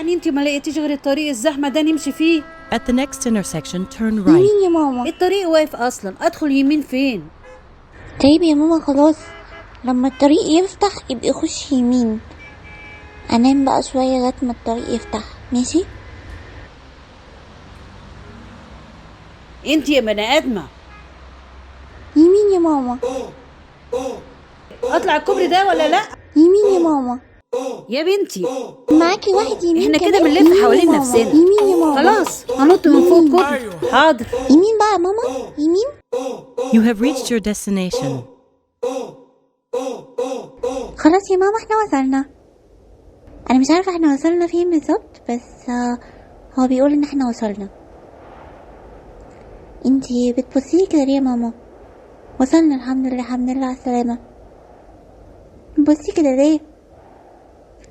يعني انت ما لقيتيش غير الطريق الزحمة ده نمشي فيه؟ At the next intersection, turn right. يمين يا ماما. الطريق واقف اصلا، ادخل يمين فين؟ طيب يا ماما خلاص، لما الطريق يفتح يبقى خش يمين. انام بقى شوية لغاية ما الطريق يفتح، ماشي؟ انت يا بني ادمة، يمين يا ماما. اطلع الكوبري ده ولا لا؟ يمين يا ماما. يا بنتي معاكي واحد يمين احنا كمان. كده بنلف يمين حوالين يا ماما. نفسنا. يمين يا ماما. خلاص هنط من فوق الكوبري. حاضر. يمين بقى يا ماما، يمين. You have reached your destination. خلاص يا ماما احنا وصلنا. انا مش عارفة احنا وصلنا فين بالظبط، بس هو بيقول ان احنا وصلنا. انتي بتبصيلي كده ليه يا ماما؟ وصلنا الحمد لله، الحمد لله على السلامة. بصي كده ليه؟